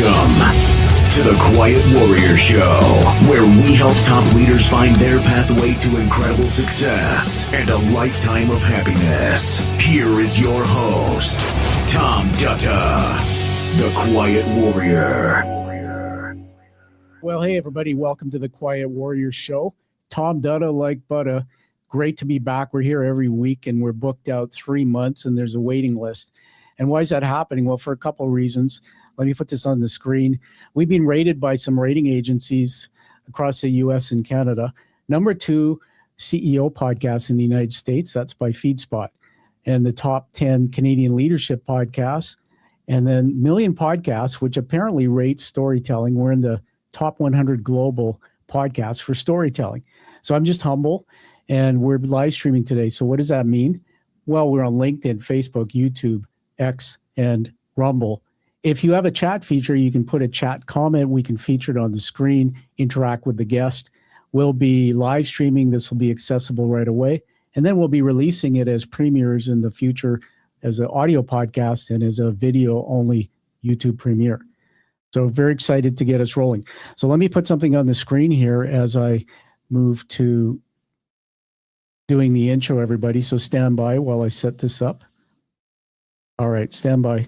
Welcome to the Quiet Warrior Show, where we help top leaders find their pathway to incredible success and a lifetime of happiness. Here is your host, Tom Dutta, the Quiet Warrior. Well, hey, everybody. Welcome to the Quiet Warrior Show. Tom Dutta, like butter. Great to be back. We're here every week, and we're booked out 3 months, and there's a waiting list. And why is that happening? Well, for a couple of reasons. Let me put this on the screen. We've been rated by some rating agencies across the U.S. and Canada. Number 2 CEO podcast in the United States. That's by FeedSpot. And the top 10 Canadian leadership podcasts. And then Million Podcasts, which apparently rates storytelling. We're in the top 100 global podcasts for storytelling. So I'm just humble, and we're live streaming today. So what does that mean? Well, we're on LinkedIn, Facebook, YouTube, X, and Rumble. If you have a chat feature, you can put a chat comment. We can feature it on the screen, interact with the guest. We'll be live streaming. This will be accessible right away. And then we'll be releasing it as premieres in the future as an audio podcast and as a video-only YouTube premiere. So very excited to get us rolling. So let me put something on the screen here as I move to doing the intro, everybody. So stand by while I set this up. All right, stand by.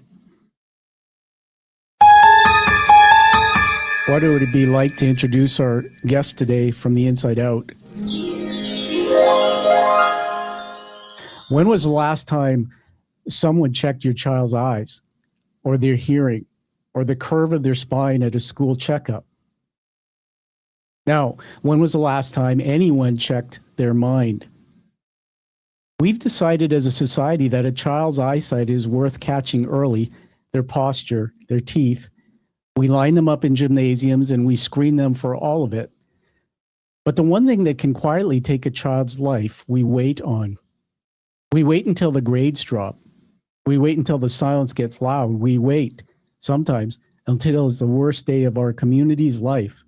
What would it be like to introduce our guest today from the inside out? When was the last time someone checked your child's eyes, or their hearing, or the curve of their spine at a school checkup? Now, when was the last time anyone checked their mind? We've decided as a society that a child's eyesight is worth catching early, their posture, their teeth. We line them up in gymnasiums and we screen them for all of it. But the one thing that can quietly take a child's life, we wait on. We wait until the grades drop. We wait until the silence gets loud. We wait, sometimes, until it's the worst day of our community's life.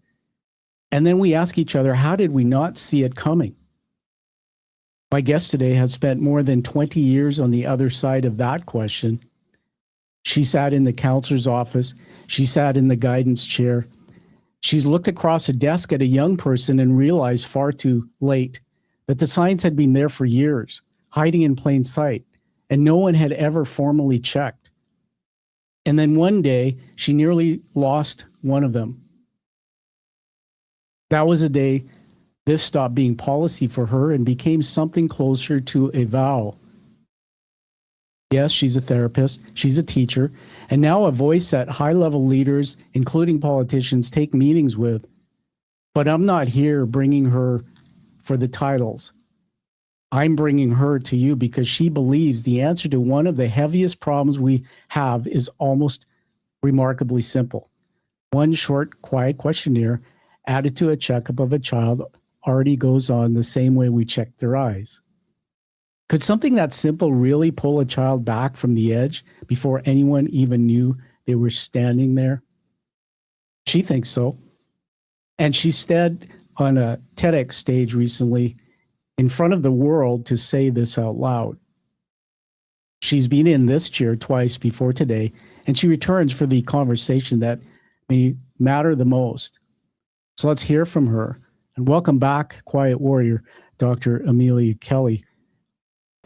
And then we ask each other, how did we not see it coming? My guest today has spent more than 20 years on the other side of that question. She sat in the counselor's office. She sat in the guidance chair. She's looked across a desk at a young person and realized far too late that the signs had been there for years, hiding in plain sight, and no one had ever formally checked. And then one day, she nearly lost one of them. That was a day this stopped being policy for her and became something closer to a vow. Yes, she's a therapist, she's a teacher, and now a voice that high-level leaders, including politicians, take meetings with. But I'm not here bringing her for the titles. I'm bringing her to you because she believes the answer to one of the heaviest problems we have is almost remarkably simple. One short, quiet questionnaire added to a checkup of a child already goes on the same way we check their eyes. Could something that simple really pull a child back from the edge before anyone even knew they were standing there? She thinks so. And she stood on a TEDx stage recently in front of the world to say this out loud. She's been in this chair twice before today, and she returns for the conversation that may matter the most. So let's hear from her. And welcome back, Quiet Warrior, Dr. Amelia Kelley.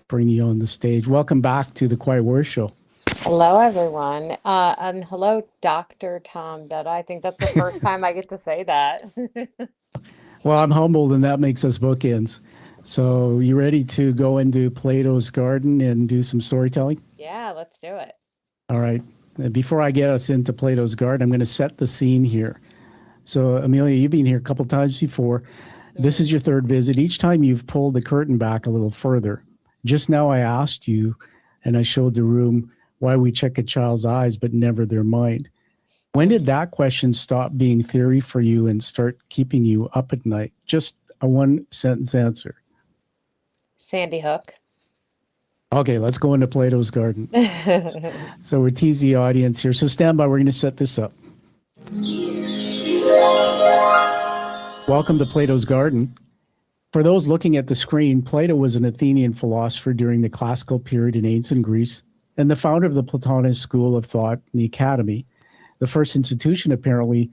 Bring you on the stage. Welcome back to the Quiet Warrior Show. Hello, everyone. And hello, Dr. Tom Dutta. I think that's the first time I get to say that. Well, I'm humbled, and that makes us bookends. So you ready to go into Plato's Garden and do some storytelling? Yeah, let's do it. All right. Before I get us into Plato's Garden, I'm going to set the scene here. So, Amelia, you've been here a couple times before. This is your third visit. Each time you've pulled the curtain back a little further. Just now I asked you, and I showed the room, why we check a child's eyes but never their mind. When did that question stop being theory for you and start keeping you up at night? Just a one-sentence answer. Sandy Hook. Okay, let's go into Plato's Garden. So we're teasing the audience here. So stand by, we're going to set this up. Welcome to Plato's Garden. For those looking at the screen, Plato was an Athenian philosopher during the classical period in ancient Greece and the founder of the Platonist school of thought, the Academy. the first institution apparently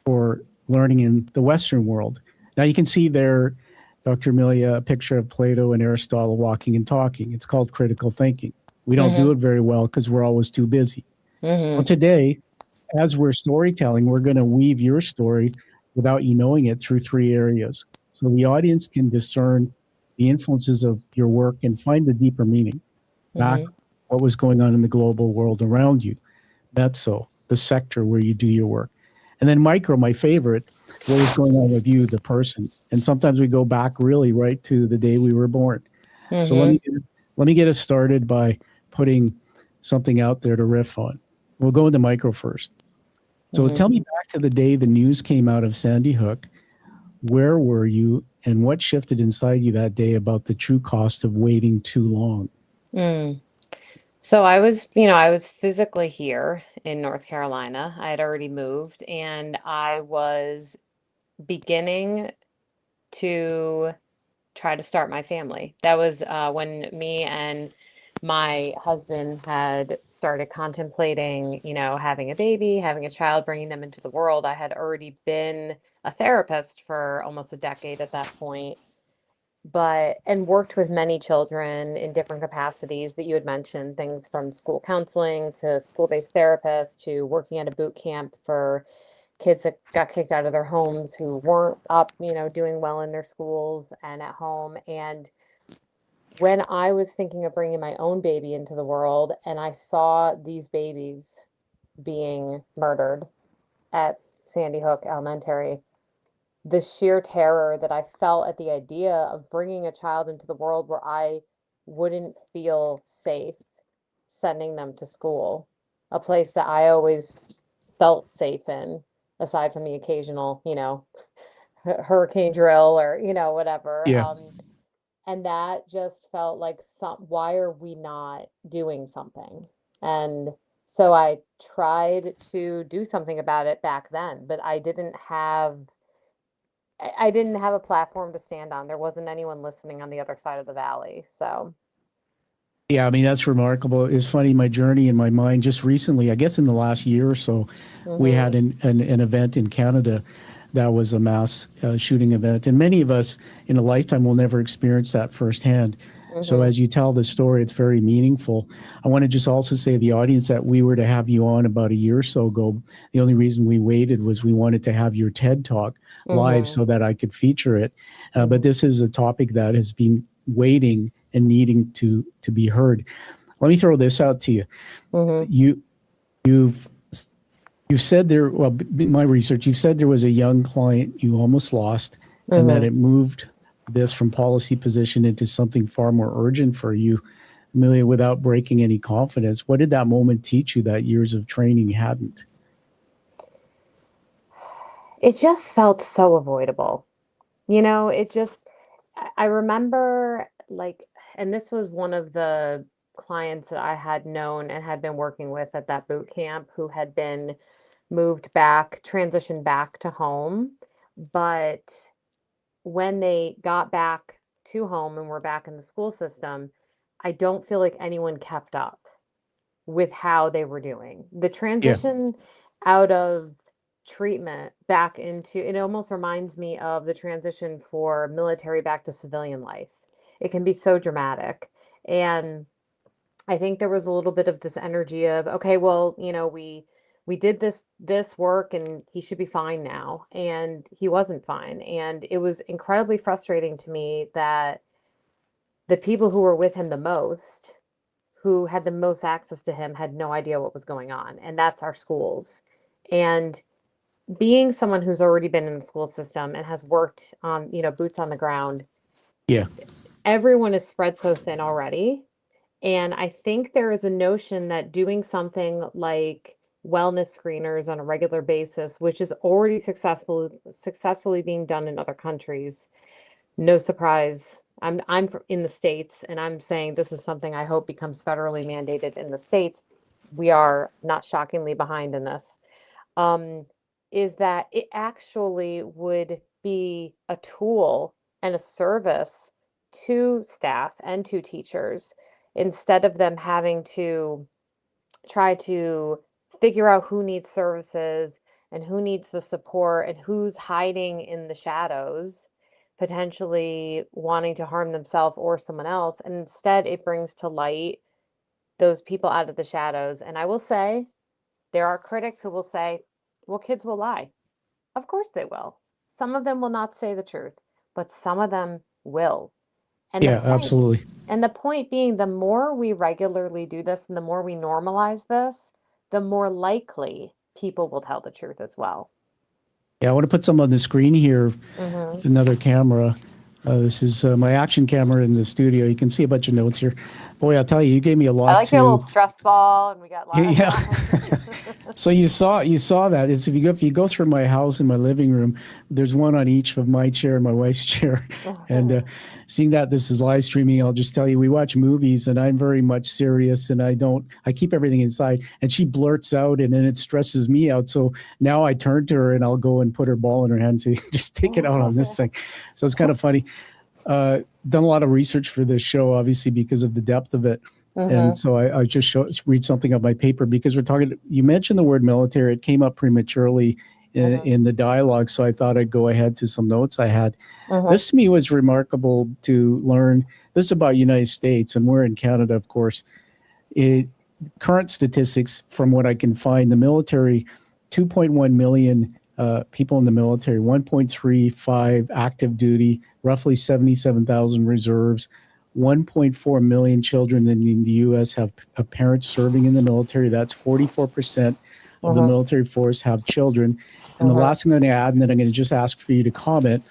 for learning in the Western world. Now you can see there, Dr. Amelia, a picture of Plato and Aristotle walking and talking. It's called critical thinking. We don't do it very well because we're always too busy. Well, today, as we're storytelling, we're going to weave your story without you knowing it through 3 areas. So the audience can discern the influences of your work and find the deeper meaning. Back what was going on in the global world around you. That's so the sector where you do your work. And then micro, my favorite, what was going on with you, the person. And sometimes we go back really right to the day we were born. So let me get us started by putting something out there to riff on. We'll go into micro first. So tell me back to the day the news came out of Sandy Hook. Where were you and what shifted inside you that day about the true cost of waiting too long? So I was physically here in North Carolina. I had already moved and I was beginning to try to start my family. That was when me and my husband had started contemplating, having a baby, having a child, bringing them into the world. I had already been a therapist for almost a decade at that point, and worked with many children in different capacities that you had mentioned, things from school counseling to school-based therapists to working at a boot camp for kids that got kicked out of their homes who weren't up, doing well in their schools and at home. And when I was thinking of bringing my own baby into the world and I saw these babies being murdered at Sandy Hook Elementary, the sheer terror that I felt at the idea of bringing a child into the world where I wouldn't feel safe sending them to school, a place that I always felt safe in, aside from the occasional, hurricane drill or, whatever. Yeah. And that just felt like why are we not doing something? And so I tried to do something about it back then, but I didn't have a platform to stand on. There wasn't anyone listening on the other side of the valley. So, Yeah, I mean, that's remarkable. It's funny, my journey in my mind just recently, I guess in the last year or so, we had an event in Canada that was a mass shooting event. And many of us in a lifetime will never experience that firsthand. So as you tell the story, it's very meaningful. I want to just also say to the audience that we were to have you on about a year or so ago. The only reason we waited was we wanted to have your TED Talk live so that I could feature it. But this is a topic that has been waiting and needing to be heard. Let me throw this out to you. You've said there, well, my research, you've said there was a young client you almost lost and that it moved this from policy position into something far more urgent for you. Amelia, without breaking any confidence, what did that moment teach you that years of training hadn't? it just felt so avoidable. I remember and this was one of the clients that I had known and had been working with at that boot camp who had been transitioned back to home. But when they got back to home and were back in the school system, I don't feel like anyone kept up with how they were doing. The Yeah. transition out of treatment back into it almost reminds me of the transition for military back to civilian life. It can be so dramatic. And I think there was a little bit of this energy of, okay, well, we did this work and he should be fine now. And he wasn't fine. And it was incredibly frustrating to me that the people who were with him the most, who had the most access to him, had no idea what was going on. And that's our schools. And being someone who's already been in the school system and has worked on, boots on the ground, Yeah. everyone is spread so thin already. And I think there is a notion that doing something like wellness screeners on a regular basis, which is already successfully being done in other countries. No surprise. In the States, and I'm saying this is something I hope becomes federally mandated in the States. We are not shockingly behind in this. Is that it actually would be a tool and a service to staff and to teachers instead of them having to try to figure out who needs services and who needs the support and who's hiding in the shadows, potentially wanting to harm themselves or someone else. And instead, it brings to light those people out of the shadows. And I will say, there are critics who will say, well, kids will lie. Of course they will. Some of them will not say the truth, but some of them will. And the Yeah, point absolutely. and the point being, the more we regularly do this and the more we normalize this, the more likely people will tell the truth as well. Yeah, I want to put some on the screen here. Mm-hmm. Another camera. This is my action camera in the studio. You can see a bunch of notes here. Boy, I'll tell you, you gave me a I lot like your little to. stress ball, and we got Yeah. live. So you saw that. It's if you go through my house in my living room, there's one on each of my chair and my wife's chair. And seeing that this is live streaming, I'll just tell you, we watch movies, and I'm very much serious, and I keep everything inside. And she blurts out, and then it stresses me out. So now I turn to her, and I'll go and put her ball in her hand and say, just take it out on this thing. So it's kind of funny. Done a lot of research for this show, obviously, because of the depth of it. And so I just read something of my paper, because we're talking, you mentioned the word military. It came up prematurely in the dialogue. So I thought I'd go ahead to some notes I had. This to me was remarkable to learn. This is about United States, and we're in Canada, of course. Current statistics, from what I can find, the military, 2.1 million people in the military, 1.35 active duty, roughly 77,000 reserves, 1.4 million children in the U.S. have parents serving in the military. That's 44% of the military force have children. And the last thing I'm going to add, and then I'm going to just ask for you to comment.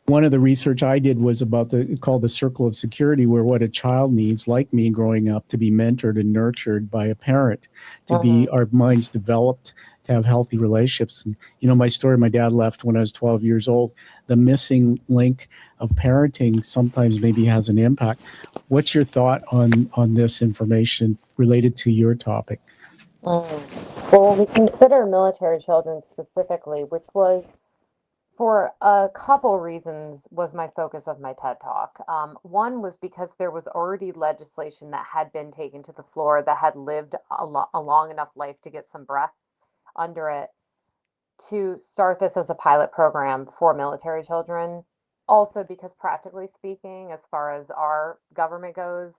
One of the research I did was about called the circle of security, where what a child needs, like me growing up, to be mentored and nurtured by a parent, to be our minds developed, to have healthy relationships. And, my story, my dad left when I was 12 years old. The missing link of parenting sometimes maybe has an impact. What's your thought on this information related to your topic? Well, when we consider military children specifically, which was, for a couple reasons, was my focus of my TED Talk. One was because there was already legislation that had been taken to the floor that had lived a long enough life to get some breath under it to start this as a pilot program for military children. Also, because practically speaking, as far as our government goes,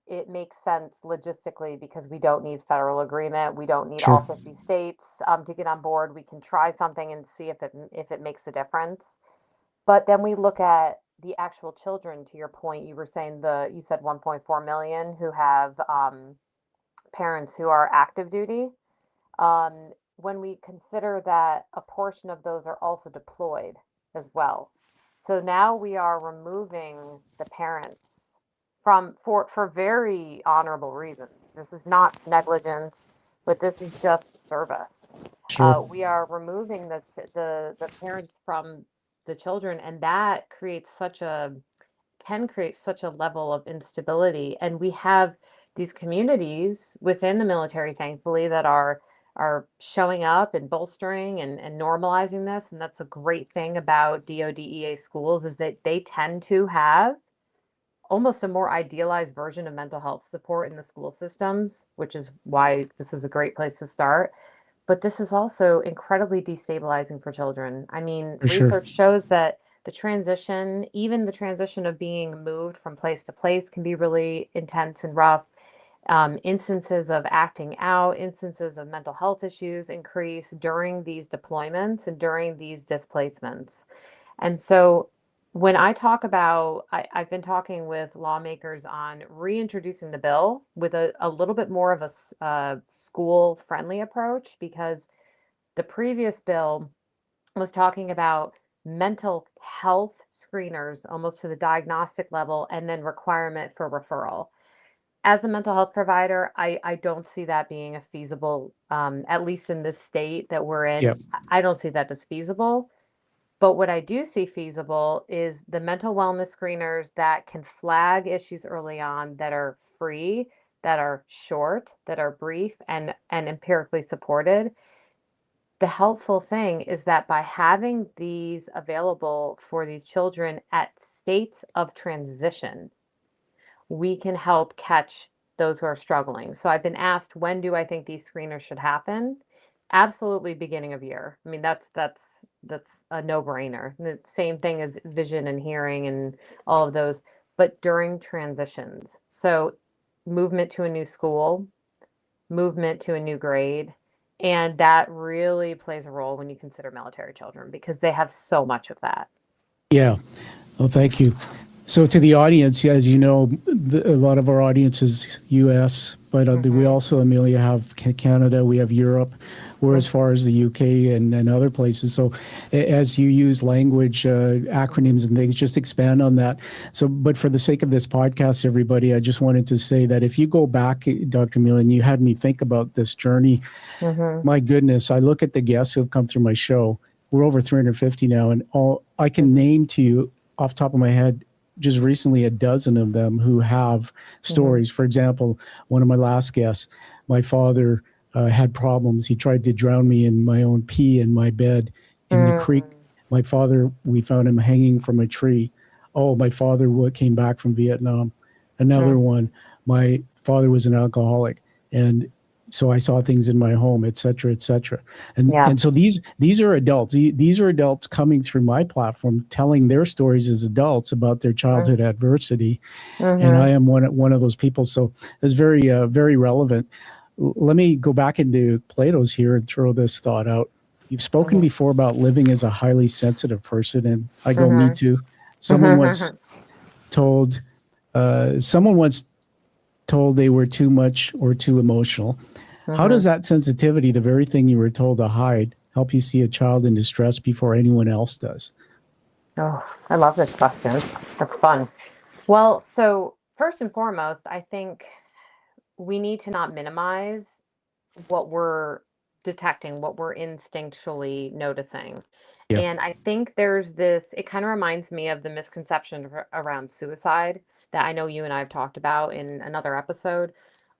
it makes sense logistically, because we don't need federal agreement. We don't need all Sure. 50 states to get on board. We can try something and see if it makes a difference. But then we look at the actual children. To your point, you were saying you said 1.4 million who have parents who are active duty. When we consider that a portion of those are also deployed as well. So now we are removing the parents for very honorable reasons. This is not negligence, but this is just service. Sure. We are removing the parents from the children, and that can create such a level of instability. And we have these communities within the military, thankfully, that are showing up and bolstering and normalizing this. And that's a great thing about DODEA schools, is that they tend to have almost a more idealized version of mental health support in the school systems, which is why this is a great place to start. But this is also incredibly destabilizing for children. I mean, For sure. research shows that even the transition of being moved from place to place, can be really intense and rough. Instances of acting out, instances of mental health issues increase during these deployments and during these displacements. And so when I talk about, I've been talking with lawmakers on reintroducing the bill with a little bit more of a school friendly approach, because the previous bill was talking about mental health screeners almost to the diagnostic level, and then requirement for referral. As a mental health provider, I don't see that being a feasible, at least in this state that we're in. Yep. I don't see that as feasible. But what I do see feasible is the mental wellness screeners that can flag issues early on, that are free, that are short, that are brief, and empirically supported. The helpful thing is that by having these available for these children at states of transition, we can help catch those who are struggling. So I've been asked, when do I think these screeners should happen? Absolutely beginning of year. I mean, that's a no-brainer. The same thing as vision and hearing and all of those, but during transitions. So movement to a new school, movement to a new grade, and that really plays a role when you consider military children because they have so much of that. Yeah. Well, thank you. So to the audience, as you know, a lot of our audience is U.S., but we also, Amelia, have Canada, we have Europe, we're as far as the U.K. and other places. So as you use language, acronyms and things, just expand on that. So, but for the sake of this podcast, everybody, I just wanted to say that if you go back, Dr. Amelia, and you had me think about this journey, my goodness, I look at the guests who have come through my show. We're over 350 now, and all I can name to you off the top of my head just recently a dozen of them who have stories. For example, one of my last guests, my father had problems. He tried to drown me in my own pee in my bed in the creek. My father, we found him hanging from a tree. Oh, my father came back from Vietnam. Another one, my father was an alcoholic, and so I saw things in my home, et cetera, et cetera. And so these are adults. These are adults coming through my platform, telling their stories as adults about their childhood adversity. And I am one of those people. So it's very, very relevant. Let me go back into Plato's here and throw this thought out. You've spoken before about living as a highly sensitive person, and I go, me too. Someone once told, they were too much or too emotional. How does that sensitivity, the very thing you were told to hide, help you see a child in distress before anyone else does? Oh, I love this question. That's fun. Well, so first and foremost, I think we need to not minimize what we're detecting, what we're instinctually noticing. Yeah. And I think there's this, it kind of reminds me of the misconception around suicide that I know you and I have talked about in another episode,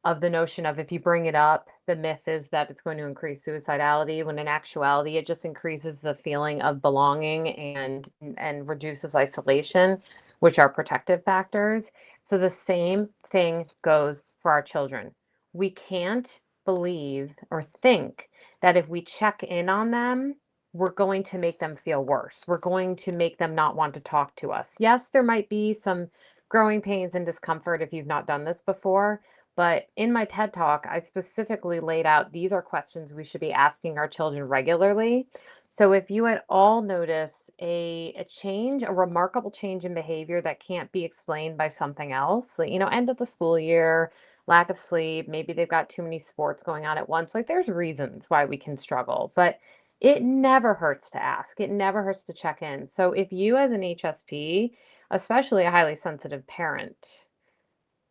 of the notion of if you bring it up, the myth is that it's going to increase suicidality, when in actuality it just increases the feeling of belonging and reduces isolation, which are protective factors. So the same thing goes for our children. We can't believe or think that if we check in on them, we're going to make them feel worse. We're going to make them not want to talk to us. Yes, there might be some growing pains and discomfort if you've not done this before, but in my TED Talk, I specifically laid out these are questions we should be asking our children regularly. So if you at all notice a change, a remarkable change in behavior that can't be explained by something else, like, end of the school year, lack of sleep, maybe they've got too many sports going on at once, like there's reasons why we can struggle, but it never hurts to ask. It never hurts to check in. So if you as an HSP, especially a highly sensitive parent,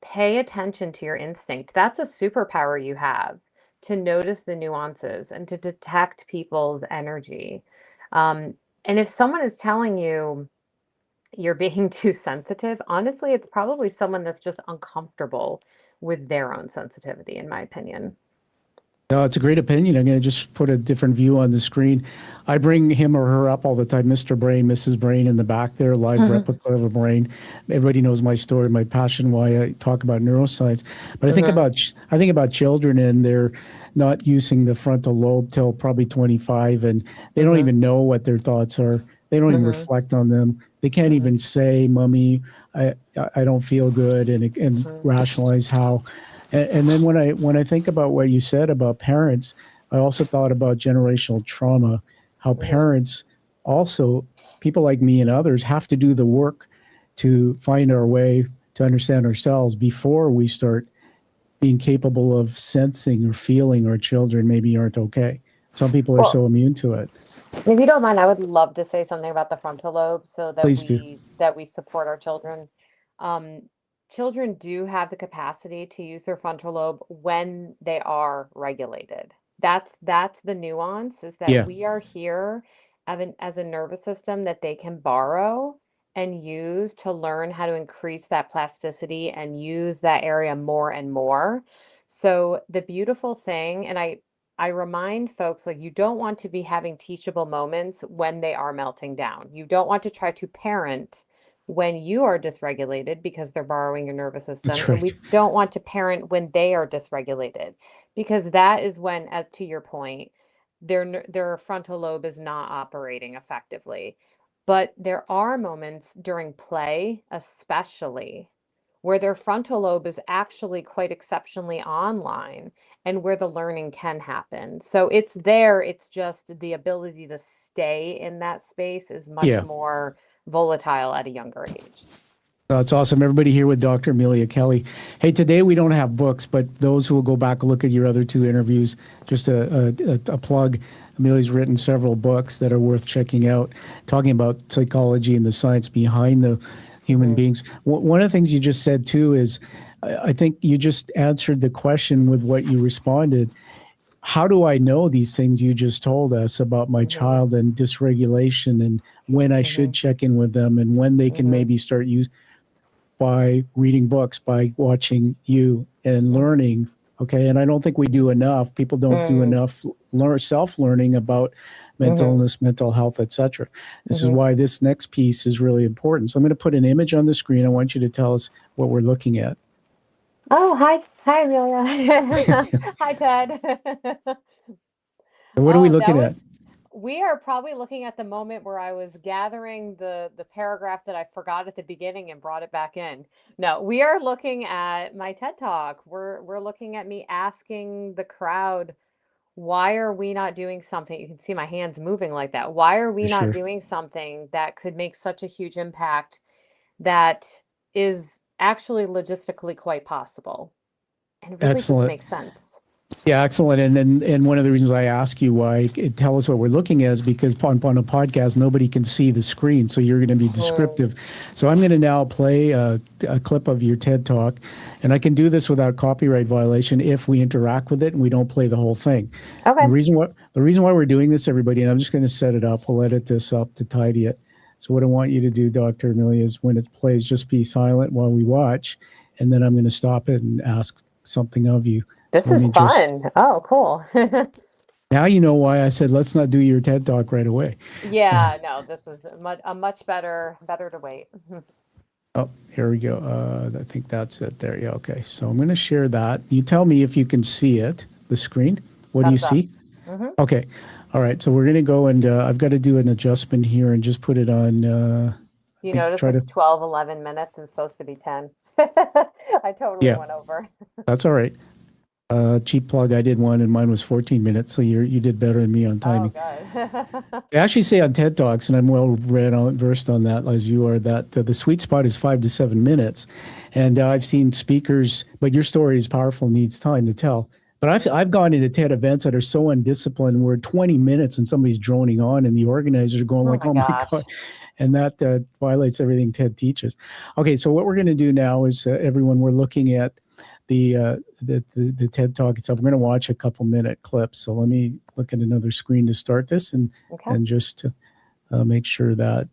pay attention to your instinct. That's a superpower you have, to notice the nuances and to detect people's energy. And if someone is telling you you're being too sensitive, honestly, it's probably someone that's just uncomfortable with their own sensitivity, in my opinion. No, it's a great opinion. I'm going to just put a different view on the screen. I bring him or her up all the time, Mr. Brain, Mrs. Brain in the back there, live replica of a brain. Everybody knows my story, my passion, why I talk about neuroscience. But I think about children, and they're not using the frontal lobe till probably 25, and they don't even know what their thoughts are. They don't even reflect on them. They can't even say, "Mommy, I don't feel good," and rationalize how. And then when I think about what you said about parents, I also thought about generational trauma, how parents also, people like me and others, have to do the work to find our way, to understand ourselves before we start being capable of sensing or feeling our children maybe aren't okay. Some people are so immune to it. If you don't mind, I would love to say something about the frontal lobe so that Please do. we support our children. Um, Children do have the capacity to use their frontal lobe when they are regulated. That's the nuance, is that Yeah. we are here as a nervous system that they can borrow and use to learn how to increase that plasticity and use that area more and more. So the beautiful thing, and I remind folks, like, you don't want to be having teachable moments when they are melting down. You don't want to try to parent when you are dysregulated because they're borrowing your nervous system. That's And right. we don't want to parent when they are dysregulated, because that is when, as to your point, their frontal lobe is not operating effectively. But there are moments during play, especially, where their frontal lobe is actually quite exceptionally online and where the learning can happen. So it's there, it's just the ability to stay in that space is much Yeah. more volatile at a younger age. That's awesome. Everybody here with Dr. Amelia Kelley. Hey, today we don't have books, but those who will go back and look at your other two interviews, just a plug. Amelia's written several books that are worth checking out, talking about psychology and the science behind the human beings. One of the things you just said too is, I think you just answered the question with what you responded. How do I know these things you just told us about my child and dysregulation, and when I should check in with them, and when they can maybe start using? By reading books, by watching you and learning. Okay. And I don't think we do enough. People don't do enough self-learning about mental illness, mental health, etc. This is why this next piece is really important. So I'm going to put an image on the screen. I want you to tell us what we're looking at. Oh, hi. Hi, Amelia. Hi, Ted. And what are we looking at? We are probably looking at the moment where I was gathering the paragraph that I forgot at the beginning and brought it back in. No, we are looking at my TED Talk. We're looking at me asking the crowd, why are we not doing something? You can see my hands moving like that. Why are we not Sure. doing something that could make such a huge impact that is actually logistically quite possible and really just Excellent. makes sense? Yeah, excellent. And one of the reasons I ask you why, tell us what we're looking at, is because on a podcast, nobody can see the screen. So you're going to be descriptive. So I'm going to now play a clip of your TED Talk. And I can do this without copyright violation if we interact with it and we don't play the whole thing. Okay. The reason why we're doing this, everybody, and I'm just going to set it up. We'll edit this up to tidy it. So what I want you to do, Dr. Amelia, is when it plays, just be silent while we watch. And then I'm going to stop it and ask something of you. This is fun. Oh, cool. Now you know why I said let's not do your TED Talk right away. Yeah, no, this is a much better to wait. Oh, here we go. I think that's it there. Yeah, okay. So I'm going to share that. You tell me if you can see it, the screen. What do you see? Okay. All right. So we're going to go and I've got to do an adjustment here and just put it on. You notice it's 12, 11 minutes and supposed to be 10. I totally went over. That's all right. Cheap plug. I did one and mine was 14 minutes. So you did better than me on timing. Oh, good. I actually say on TED Talks, and I'm well versed on that as you are, that the sweet spot is 5 to 7 minutes. And I've seen speakers, but your story is powerful, needs time to tell. But I've gone into TED events that are so undisciplined where 20 minutes and somebody's droning on and the organizers are going oh my God. And that violates everything TED teaches. Okay, so what we're going to do now is everyone, we're looking at the TED Talk itself. We're going to watch a couple minute clips. So let me look at another screen to start this and just to make sure that,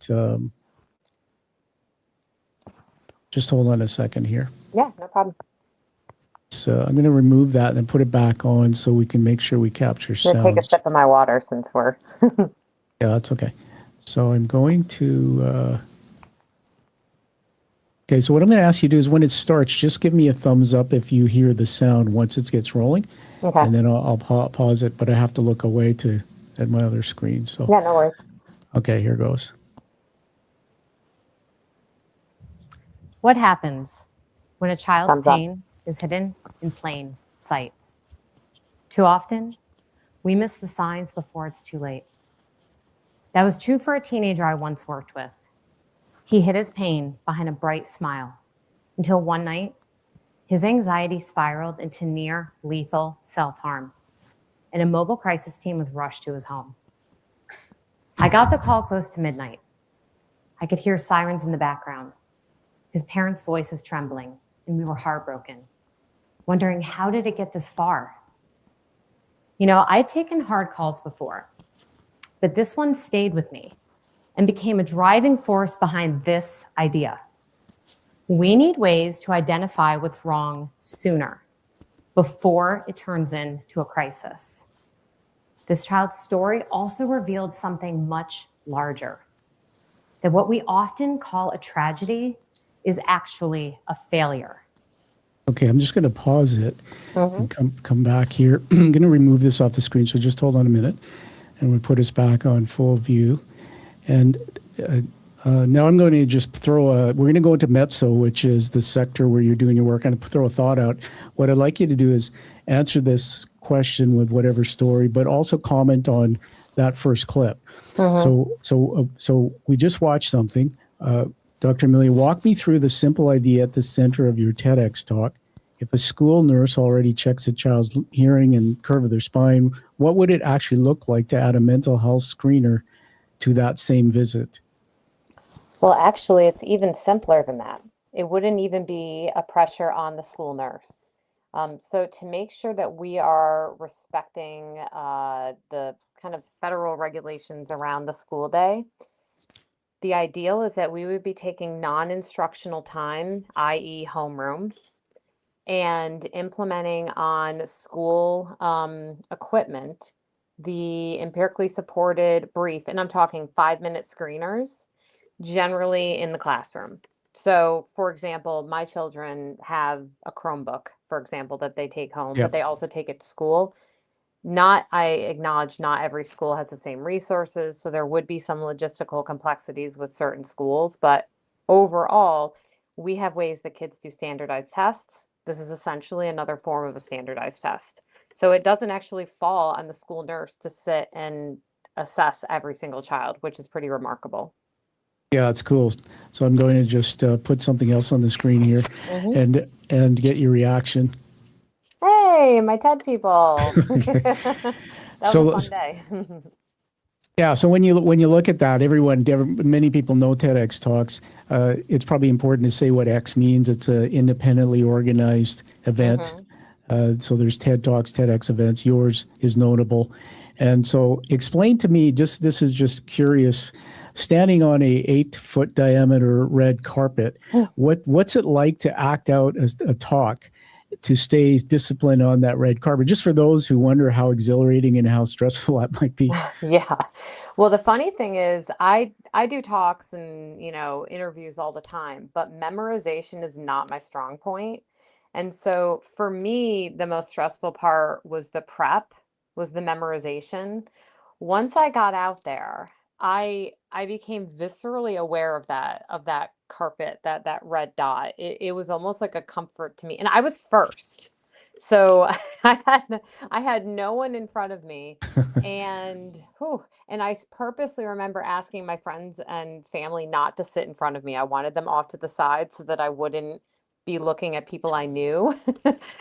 just hold on a second here. Yeah, no problem. So I'm going to remove that and put it back on so we can make sure we capture sound. I'm going to take a sip of my water since we're... Yeah, that's okay. So I'm going to... Okay, so what I'm going to ask you to do is when it starts, just give me a thumbs up if you hear the sound once it gets rolling. Okay. And then I'll pause it, but I have to look away at my other screen. So yeah, no worries. Okay, here goes. What happens when a child's pain is hidden in plain sight? Too often, we miss the signs before it's too late. That was true for a teenager I once worked with. He hid his pain behind a bright smile until one night, his anxiety spiraled into near lethal self-harm, and a mobile crisis team was rushed to his home. I got the call close to midnight. I could hear sirens in the background, his parents' voices trembling, and we were heartbroken, wondering how did it get this far? You know, I'd taken hard calls before, but this one stayed with me and became a driving force behind this idea. We need ways to identify what's wrong sooner, before it turns into a crisis. This child's story also revealed something much larger. that what we often call a tragedy is actually a failure. Okay, I'm just going to pause it and come back here. I'm going to remove this off the screen, so just hold on a minute, and we'll put us back on full view. And now I'm going to just we're going to go into Mezzo, which is the sector where you're doing your work. I'm going to throw a thought out. What I'd like you to do is answer this question with whatever story, but also comment on that first clip. So we just watched something. Dr. Amelia, walk me through the simple idea at the center of your TEDx talk. If a school nurse already checks a child's hearing and curve of their spine, what would it actually look like to add a mental health screener to that same visit? Well, actually, it's even simpler than that. It wouldn't even be a pressure on the school nurse. So to make sure that we are respecting the kind of federal regulations around the school day, the ideal is that we would be taking non-instructional time, i.e. homeroom, and implementing on school equipment the empirically supported brief, and I'm talking 5-minute screeners, generally in the classroom. So, for example, my children have a Chromebook, for example, that they take home, but they also take it to school. I acknowledge not every school has the same resources, so there would be some logistical complexities with certain schools, but overall, we have ways that kids do standardized tests. This is essentially another form of a standardized test. So it doesn't actually fall on the school nurse to sit and assess every single child, which is pretty remarkable. Yeah, it's cool. So I'm going to just put something else on the screen here and get your reaction. Hey, my TED people. That was a fun day. Yeah, so when you look at that, many people know TEDx talks. It's probably important to say what X means. It's an independently organized event. So there's TED Talks, TEDx events. Yours is notable. And so explain to me, this is just curious, standing on a 8-foot diameter red carpet, what's it like to act out a talk, to stay disciplined on that red carpet, just for those who wonder how exhilarating and how stressful that might be? Yeah. Well, the funny thing is I do talks and, interviews all the time, but memorization is not my strong point. And so for me, the most stressful part was the prep, was the memorization. Once I got out there, I became viscerally aware of that carpet, that red dot. It was almost like a comfort to me. And I was first. So I had no one in front of me. And I purposely remember asking my friends and family not to sit in front of me. I wanted them off to the side so that I wouldn't be looking at people I knew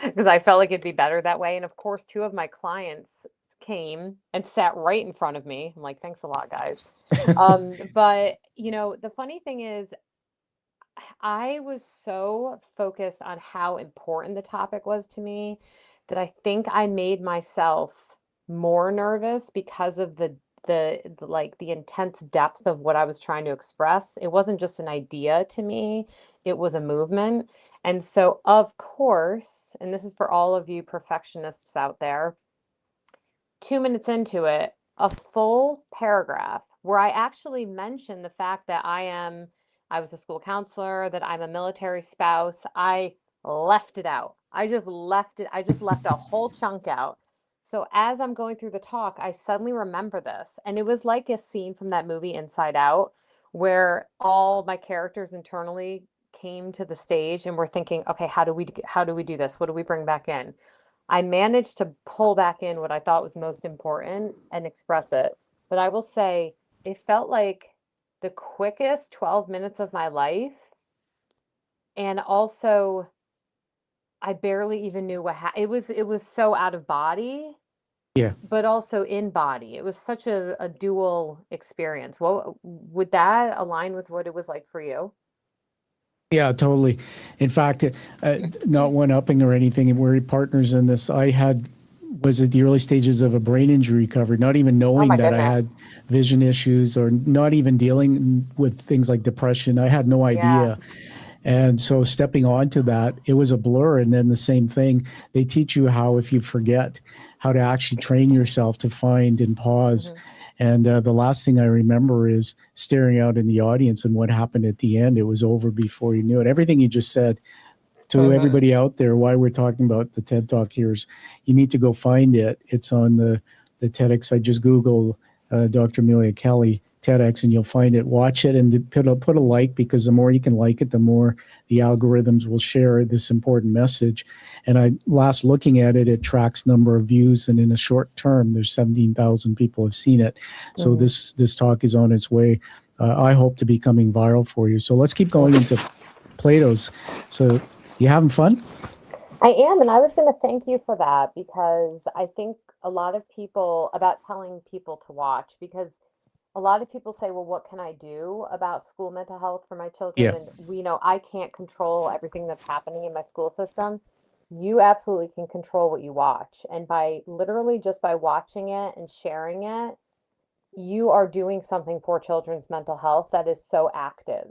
because I felt like it'd be better that way. And of course, 2 of my clients came and sat right in front of me. I'm like, thanks a lot, guys. But the funny thing is, I was so focused on how important the topic was to me that I think I made myself more nervous because of the intense depth of what I was trying to express. It wasn't just an idea to me, it was a movement. And so, of course, and this is for all of you perfectionists out there, 2 minutes into it, a full paragraph where I actually mentioned the fact that I was a school counselor, that I'm a military spouse. I left it out. I just left a whole chunk out. So as I'm going through the talk, I suddenly remember this. And it was like a scene from that movie Inside Out, where all my characters internally came to the stage and were thinking, okay, how do we do this? What do we bring back in? I managed to pull back in what I thought was most important and express it. But I will say it felt like the quickest 12 minutes of my life. And also, I barely even knew it was so out of body. Yeah. But also in body. It was such a dual experience. Well, would that align with what it was like for you? Yeah, totally. In fact, not one-upping or anything, we're partners in this. Was at the early stages of a brain injury recovery, not even knowing that I had vision issues or not even dealing with things like depression. I had no idea. And so stepping onto that, it was a blur. And then the same thing, they teach you how, if you forget, how to actually train yourself to find and pause And the last thing I remember is staring out in the audience, and what happened at the end. It was over before you knew it. Everything you just said, to everybody out there, why we're talking about the TED Talk here is you need to go find it. It's on the TEDx. I just Google Dr. Amelia Kelley TEDx, and you'll find it. Watch it and put a like, because the more you can like it, the more the algorithms will share this important message. And last looking at it, it tracks number of views, and in a short term, there's 17,000 people have seen it. So this talk is on its way. I hope to be coming viral for you. So let's keep going into Plato's. So you having fun? I am, and I was going to thank you for that, because I think a lot of people, about telling people to watch, because a lot of people say, well, what can I do about school mental health for my children? Yeah. And I can't control everything that's happening in my school system. You absolutely can control what you watch. And by just by watching it and sharing it, you are doing something for children's mental health that is so active.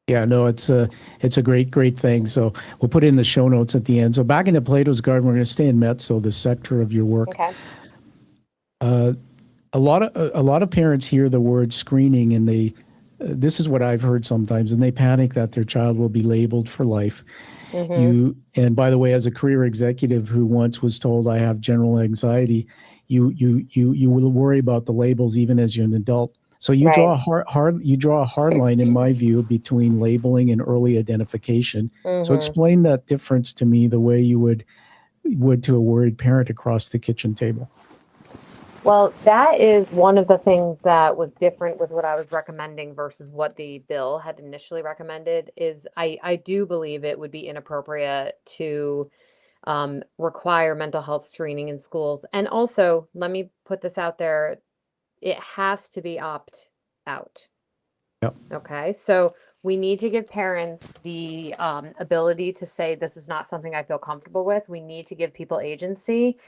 Yeah, no, it's a great thing. So we'll put in the show notes at the end. So back into Plato's Garden, we're going to stay in Metso, the sector of your work. Okay. A lot of parents hear the word screening, and this is what I've heard sometimes, and they panic that their child will be labeled for life. And by the way, as a career executive who once was told I have general anxiety, you will worry about the labels even as you're an adult. So you draw a hard line, in my view, between labeling and early identification. So explain that difference to me the way you would to a worried parent across the kitchen table. Well, that is one of the things that was different with what I was recommending versus what the bill had initially recommended. Is I do believe it would be inappropriate to require mental health screening in schools. And also, let me put this out there, it has to be opt out. Yep. Okay, so we need to give parents the ability to say, this is not something I feel comfortable with. We need to give people agency.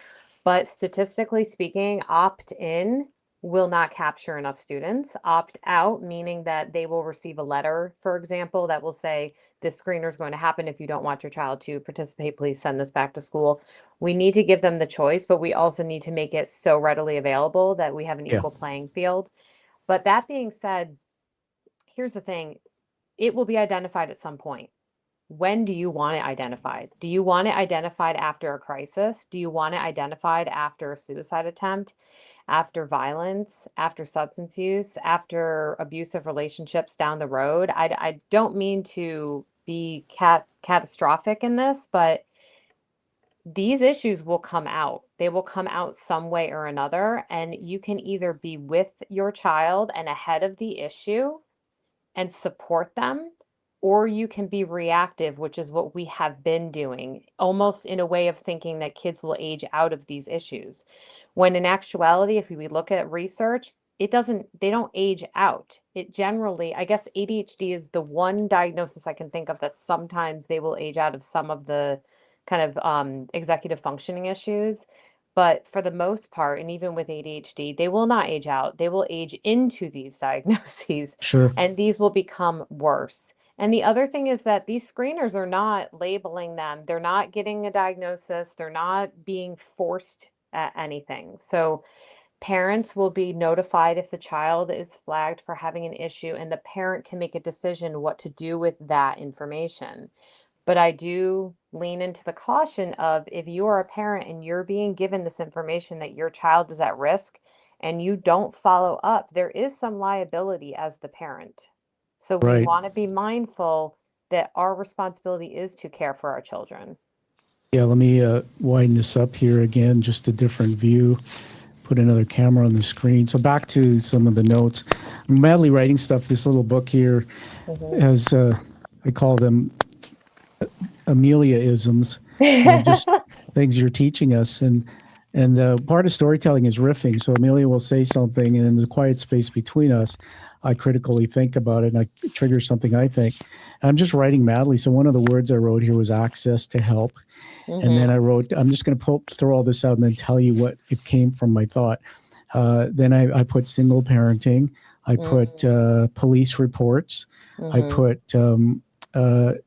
But statistically speaking, opt-in will not capture enough students. Opt-out, meaning that they will receive a letter, for example, that will say, this screener is going to happen. If you don't want your child to participate, please send this back to school. We need to give them the choice, but we also need to make it so readily available that we have an equal playing field. But that being said, here's the thing. It will be identified at some point. When do you want it identified? Do you want it identified after a crisis? Do you want it identified after a suicide attempt, after violence, after substance use, after abusive relationships down the road? I don't mean to be catastrophic in this, but these issues will come out. They will come out some way or another, and you can either be with your child and ahead of the issue and support them, or you can be reactive, which is what we have been doing, almost in a way of thinking that kids will age out of these issues. When in actuality, if we look at research, they don't age out. It generally, I guess ADHD is the one diagnosis I can think of that sometimes they will age out of some of the kind of executive functioning issues. But for the most part, and even with ADHD, they will not age out. They will age into these diagnoses. Sure. And these will become worse. And the other thing is that these screeners are not labeling them. They're not getting a diagnosis. They're not being forced at anything. So parents will be notified if the child is flagged for having an issue, and the parent can make a decision what to do with that information. But I do lean into the caution of, if you are a parent and you're being given this information that your child is at risk and you don't follow up, there is some liability as the parent. So we want to be mindful that our responsibility is to care for our children. Yeah, let me widen this up here again, just a different view. Put another camera on the screen. So back to some of the notes. I'm madly writing stuff. This little book here has, I call them Amelia-isms, just things you're teaching us. And part of storytelling is riffing. So Amelia will say something, and in the quiet space between us, I critically think about it, and I trigger something I think. And I'm just writing madly. So one of the words I wrote here was access to help. And then I wrote, I'm just going to throw all this out and then tell you what it came from my thought. Then I put single parenting. I put police reports. I put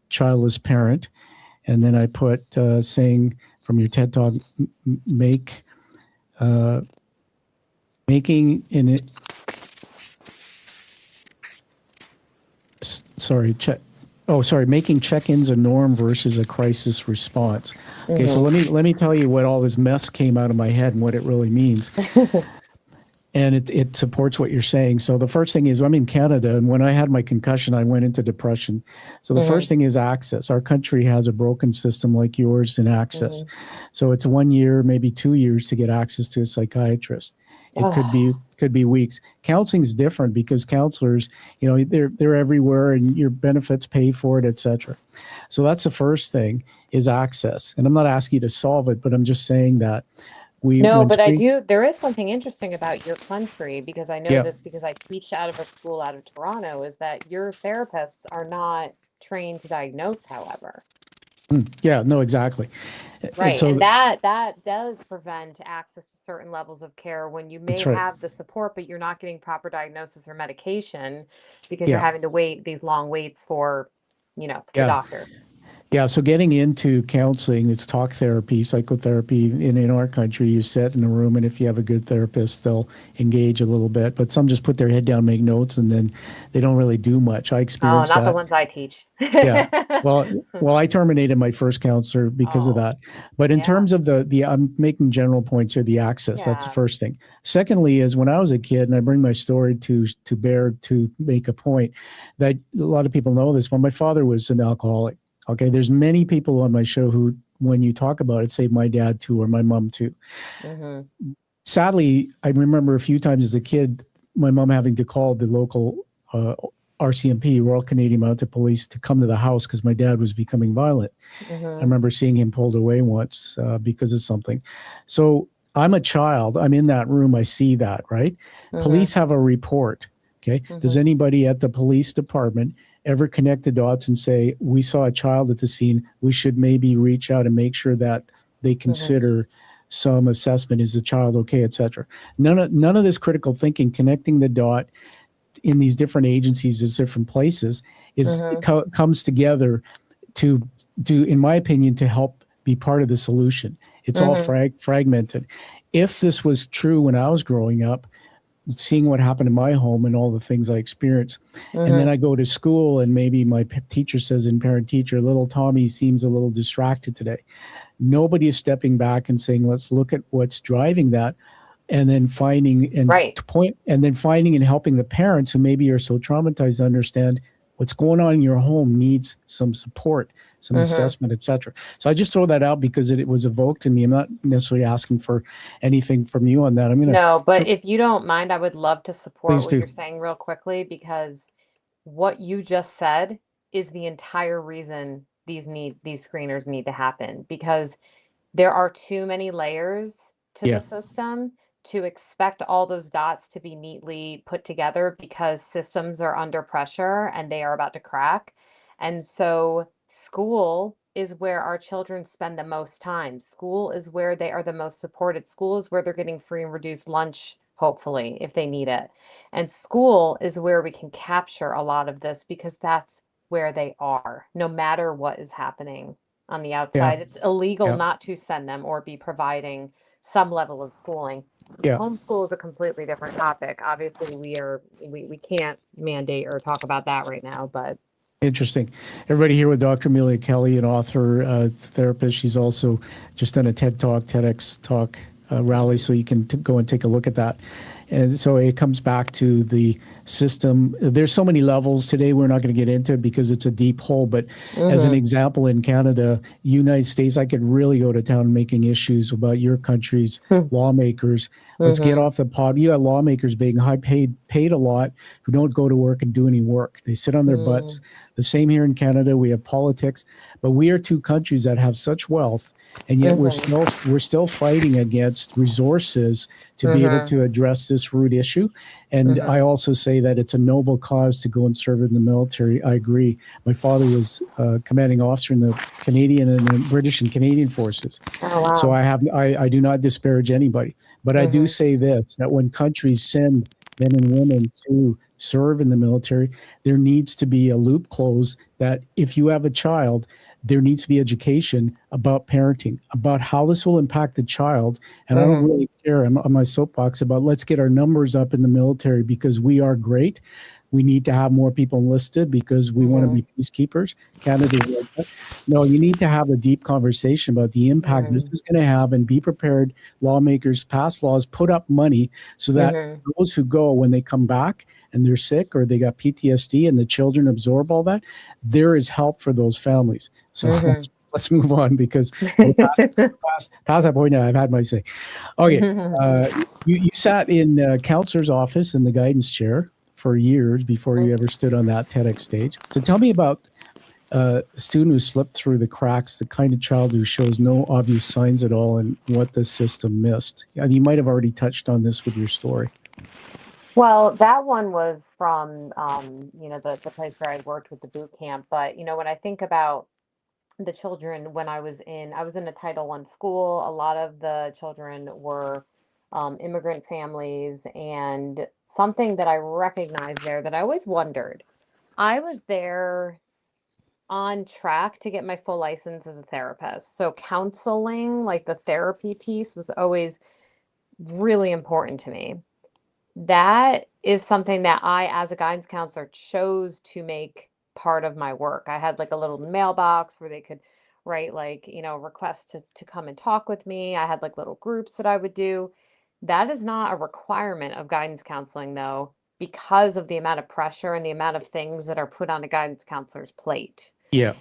childless parent. And then I put saying from your TED Talk, make Making in it. Sorry, check. Oh, sorry. Making check-ins a norm versus a crisis response. Okay, so let me tell you what all this mess came out of my head and what it really means. And it supports what you're saying. So the first thing is, I'm in Canada, and when I had my concussion, I went into depression. So the first thing is access. Our country has a broken system like yours in access. So it's 1 year, maybe 2 years to get access to a psychiatrist. It could be weeks. Counseling is different because counselors, you know, they're everywhere, and your benefits pay for it, etc. So that's the first thing is access. And I'm not asking you to solve it, but I'm just saying that. There is something interesting about your country, because I know this because I teach out of a school out of Toronto, is that your therapists are not trained to diagnose, however. Yeah, no, exactly. Right. And that does prevent access to certain levels of care when you may have the support, but you're not getting proper diagnosis or medication because you're having to wait these long waits for, the doctor. Yeah, so getting into counseling, it's talk therapy, psychotherapy. In our country, you sit in a room, and if you have a good therapist, they'll engage a little bit. But some just put their head down, make notes, and then they don't really do much. I experienced that. Oh, not the ones I teach. Yeah. Well, I terminated my first counselor because of that. But in terms of the I'm making general points here, the access, that's the first thing. Secondly is when I was a kid, and I bring my story to bear to make a point that a lot of people know this, but my father was an alcoholic. Okay, there's many people on my show who, when you talk about it, say my dad too, or my mom too. Sadly, I remember a few times as a kid, my mom having to call the local RCMP, Royal Canadian Mounted Police, to come to the house because my dad was becoming violent. I remember seeing him pulled away once because of something. So I'm a child. I'm in that room. I see that, right? Police have a report. Okay. Does anybody at the police department ever connect the dots and say, we saw a child at the scene, we should maybe reach out and make sure that they consider some assessment, is the child okay, etc. None of this critical thinking, connecting the dot in these different agencies, these different places, comes together to do, in my opinion, to help be part of the solution. It's all fragmented. If this was true when I was growing up, seeing what happened in my home and all the things I experienced. And then I go to school, and maybe my teacher says in parent teacher, little Tommy seems a little distracted today. Nobody is stepping back and saying, let's look at what's driving that. And then finding and helping the parents who maybe are so traumatized to understand what's going on in your home needs some support, some assessment, etc. So I just throw that out because it was evoked in me. I'm not necessarily asking for anything from you on that. But if you don't mind, I would love to support what you're saying real quickly, because what you just said is the entire reason these screeners need to happen, because there are too many layers to the system to expect all those dots to be neatly put together, because systems are under pressure and they are about to crack. And so school is where our children spend the most time. School is where they are the most supported. School is where they're getting free and reduced lunch, hopefully, if they need it. And school is where we can capture a lot of this, because that's where they are, no matter what is happening on the outside. It's illegal not to send them or be providing some level of schooling. Homeschool is a completely different topic. Obviously, we can't mandate or talk about that right now, but interesting. Everybody here with Dr. Amelia Kelley, an author, therapist. She's also just done a TED Talk, TEDx talk rally, so you can go and take a look at that. And so it comes back to the system. There's so many levels today. We're not going to get into it because it's a deep hole. But as an example, in Canada, United States, I could really go to town making issues about your country's lawmakers. Let's get off the pod. You have lawmakers being paid a lot who don't go to work and do any work. They sit on their butts. The same here in Canada. We have politics, but we are two countries that have such wealth, and yet we're still fighting against resources to be able to address this root issue. And I also say that it's a noble cause to go and serve in the military. I agree. My father was commanding officer in the Canadian and the British and Canadian forces. Oh, wow. So I do not disparage anybody, but I do say this, that when countries send men and women to serve in the military, there needs to be a loop closed that if you have a child, there needs to be education about parenting, about how this will impact the child. And I don't really care, I'm on my soapbox about let's get our numbers up in the military because we are great. We need to have more people enlisted because we want to be peacekeepers. Canada's like that. No, you need to have a deep conversation about the impact this is going to have, and be prepared. Lawmakers pass laws, put up money so that those who go, when they come back and they're sick or they got PTSD and the children absorb all that, there is help for those families. So let's move on because we're past that point now. I've had my say. Okay, you sat in counselor's office in the guidance chair for years before you ever stood on that TEDx stage. So tell me about a student who slipped through the cracks, the kind of child who shows no obvious signs at all, and what the system missed. And you might have already touched on this with your story. Well, that one was from, the place where I worked with the boot camp. But, when I think about the children, when I was in a Title I school, a lot of the children were immigrant families, and something that I recognized there that I always wondered, I was there on track to get my full license as a therapist. So counseling, like the therapy piece, was always really important to me. That is something that I, as a guidance counselor, chose to make part of my work. I had like a little mailbox where they could write requests to come and talk with me. I had like little groups that I would do. That is not a requirement of guidance counseling, though, because of the amount of pressure and the amount of things that are put on a guidance counselor's plate. Yeah.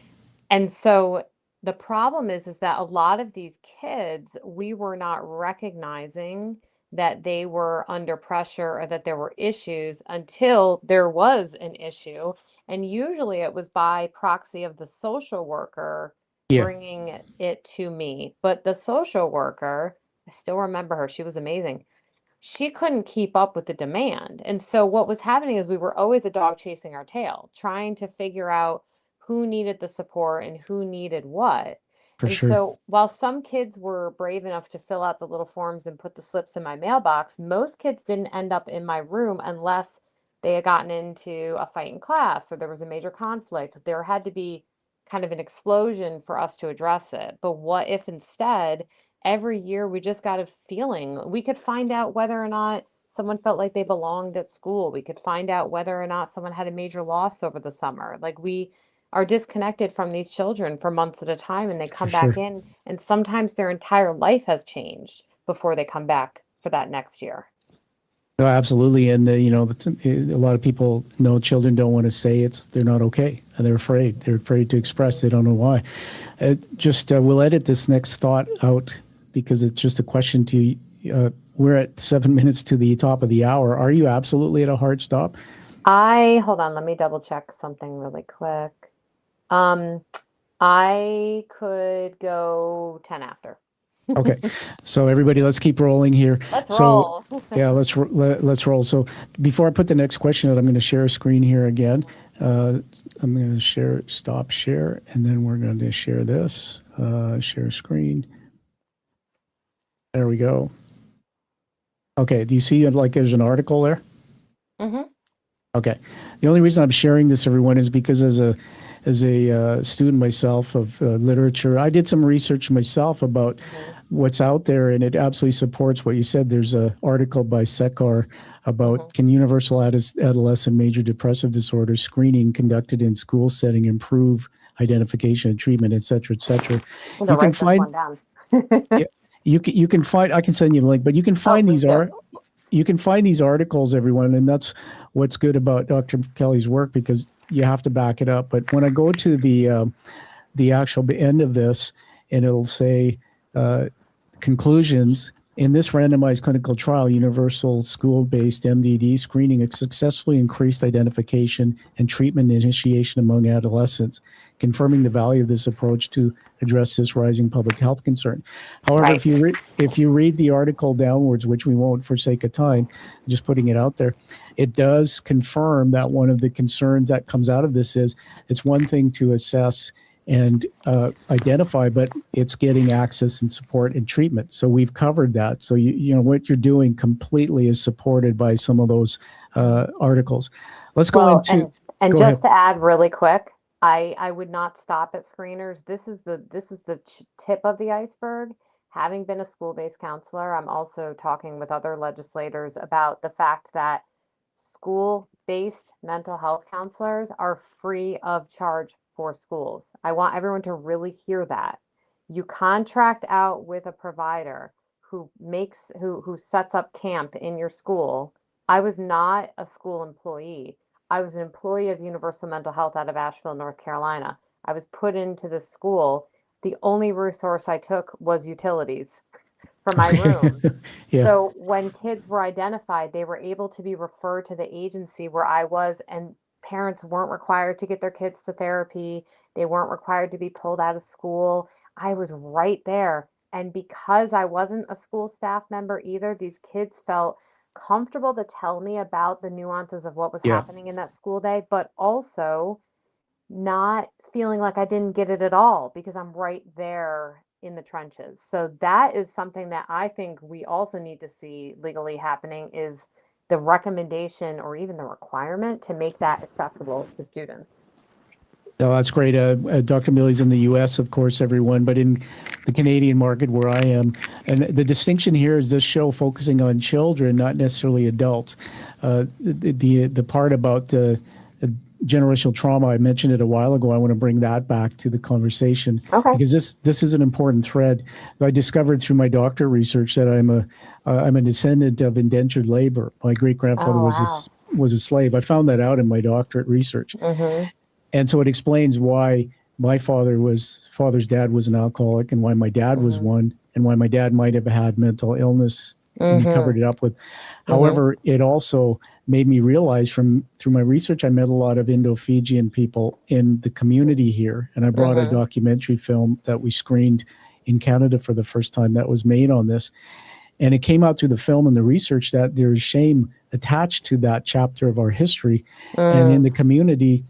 And so the problem is that a lot of these kids, we were not recognizing that they were under pressure or that there were issues until there was an issue. And usually it was by proxy of the social worker bringing it to me. But the social worker, I still remember her. She was amazing. She couldn't keep up with the demand. And so what was happening is we were always a dog chasing our tail, trying to figure out who needed the support and who needed what. So while some kids were brave enough to fill out the little forms and put the slips in my mailbox, most kids didn't end up in my room unless they had gotten into a fight in class or there was a major conflict. There had to be kind of an explosion for us to address it. But what if instead, every year we just got a feeling? We could find out whether or not someone felt like they belonged at school. We could find out whether or not someone had a major loss over the summer. Like, we are disconnected from these children for months at a time, and they come back in, and sometimes their entire life has changed before they come back for that next year. No, absolutely. And, a lot of people know children don't want to say they're not okay. And they're afraid. They're afraid to express. They don't know why. We'll edit this next thought out because it's just a question to you. We're at 7 minutes to the top of the hour. Are you absolutely at a hard stop? Hold on, let me double check something really quick. I could go 10 after. Okay. So everybody, let's keep rolling here. Let's roll. Yeah, let's roll. So before I put the next question out, I'm going to share a screen here again. I'm going to stop share, and then we're going to share this, share screen. There we go. Okay. Do you see there's an article there? Mm-hmm. Okay. The only reason I'm sharing this, everyone, is because as a student myself of literature, I did some research myself about what's out there, and it absolutely supports what you said. There's an article by Sekar about can universal adolescent major depressive disorder screening conducted in school setting improve identification and treatment, et cetera, et cetera. You can find one down. You can find. I can send you the link, but you can find you can find these articles, everyone, and that's what's good about Dr. Kelley's work, because you have to back it up. But when I go to the actual end of this, and it'll say conclusions, in this randomized clinical trial, universal school-based MDD screening successfully increased identification and treatment initiation among adolescents, confirming the value of this approach to address this rising public health concern. However, if you read the article downwards, which we won't for sake of time, just putting it out there, it does confirm that one of the concerns that comes out of this is it's one thing to assess and identify, but it's getting access and support and treatment. So we've covered that. So you know what you're doing completely is supported by some of those articles. Let's go Well, into. and Go just ahead. to add really quick, I would not stop at screeners. This is the tip of the iceberg. Having been a school-based counselor, I'm also talking with other legislators about the fact that school-based mental health counselors are free of charge for schools. I want everyone to really hear that. You contract out with a provider who sets up camp in your school. I was not a school employee. I was an employee of Universal Mental Health out of Asheville, North Carolina. I was put into this school. The only resource I took was utilities for my Okay. room. Yeah. So when kids were identified, they were able to be referred to the agency where I was, and parents weren't required to get their kids to therapy. They weren't required to be pulled out of school. I was right there. And because I wasn't a school staff member either, these kids felt comfortable to tell me about the nuances of what was Yeah. happening in that school day, but also not feeling like I didn't get it at all because I'm right there in the trenches. So that is something that I think we also need to see legally happening is the recommendation or even the requirement to make that accessible to students. No, that's great. Dr. Millie's in the U.S., of course, everyone, but in the Canadian market where I am, and the distinction here is this show focusing on children, not necessarily adults. The part about the generational trauma, I mentioned it a while ago. I want to bring that back to the conversation Okay. because this is an important thread. I discovered through my doctorate research that I'm a descendant of indentured labor. My great grandfather Oh, wow. was a slave. I found that out in my doctorate research. Mm-hmm. And so it explains why my father's dad was an alcoholic and why my dad was Mm-hmm. one and why my dad might have had mental illness and he covered it up with. Mm-hmm. However, it also made me realize through my research, I met a lot of Indo-Fijian people in the community here. And I brought a Mm-hmm. documentary film that we screened in Canada for the first time that was made on this. And it came out through the film and the research that there's shame attached to that chapter of our history. And in the community,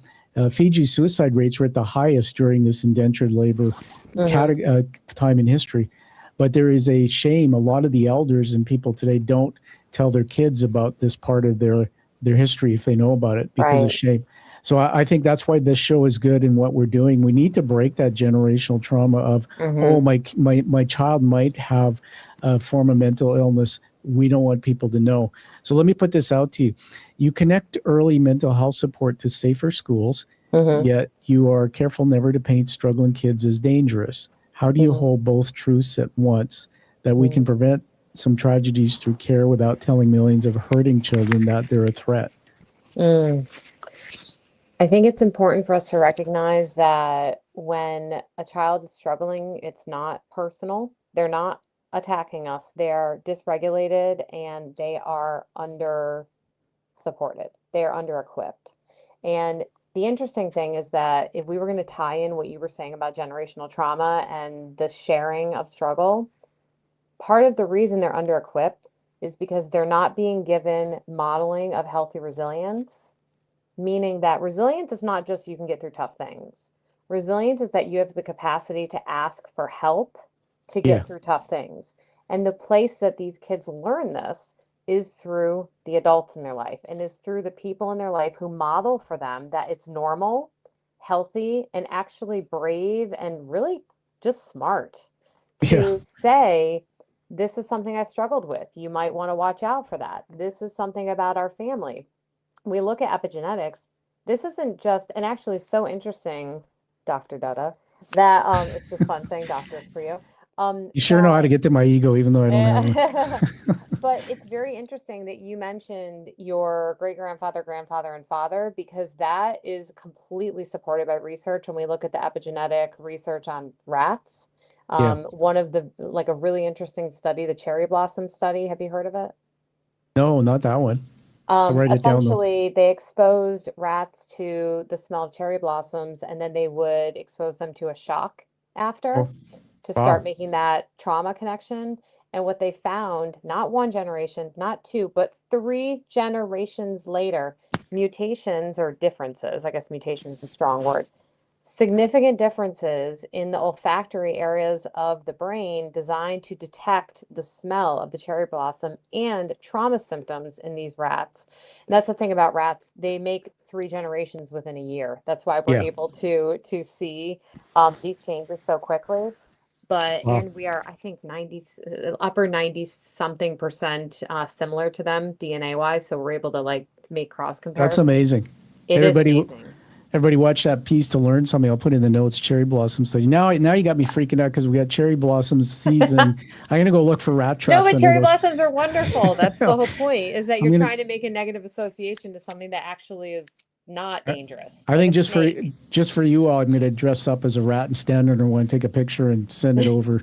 Fiji's suicide rates were at the highest during this indentured labor time in history. But there is a shame. A lot of the elders and people today don't tell their kids about this part of their history if they know about it because of Right. shame. So I think that's why this show is good in what we're doing. We need to break that generational trauma of, oh, my child might have a form of mental illness. We don't want people to know. So let me put this out to you. You connect early mental health support to safer schools, yet you are careful never to paint struggling kids as dangerous. How do you hold both truths at once that we can prevent some tragedies through care without telling millions of hurting children that they're a threat? I think it's important for us to recognize that when a child is struggling, it's not personal. They're not attacking us. They're dysregulated and they are under supported. They're under equipped. And the interesting thing is that if we were going to tie in what you were saying about generational trauma and the sharing of struggle, part of the reason they're under equipped is because they're not being given modeling of healthy resilience, meaning that resilience is not just you can get through tough things. Resilience is that you have the capacity to ask for help to Yeah. get through tough things. And the place that these kids learn this is through the adults in their life and is through the people in their life who model for them that it's normal, healthy, and actually brave and really just smart Yeah. to say, this is something I struggled with. You might want to watch out for that. This is something about our family. We look at epigenetics. This isn't just, and actually so interesting, Dr. Dutta, that it's just fun saying doctor for you. You sure know how to That get to my ego, even though I don't have one. but it's very interesting that you mentioned your great grandfather, grandfather, and father, because that is completely supported by research. When we look at the epigenetic research on rats, Yeah. one of the, like a really interesting study, the cherry blossom study, have you heard of it? No, not that one. I'll write it down though. Essentially, they exposed rats to the smell of cherry blossoms, and then they would expose them to a shock after Oh, to wow. start making that trauma connection. And what they found, not one generation, not two, but 3 generations later, mutations or differences, I guess mutation is a strong word, significant differences in the olfactory areas of the brain designed to detect the smell of the cherry blossom and trauma symptoms in these rats. And that's the thing about rats. They make 3 generations within a year. That's why we're Yeah. able to see these changes so quickly. But, Wow. and we are, I think, upper 90 something percent similar to them DNA wise. So we're able to like make cross That's comparisons. amazing. It is amazing. Everybody watch that piece to learn something. I'll put in the notes, cherry blossom study. Now you got me freaking out because we got cherry blossom season. I'm going to go look for rat traps. No, but under cherry those. blossoms are wonderful. That's the whole point, is that you're I'm gonna- trying to make a negative association to something that actually is not dangerous. I like think a just for you all, I'm going to dress up as a rat and stand under one, take a picture and send it over.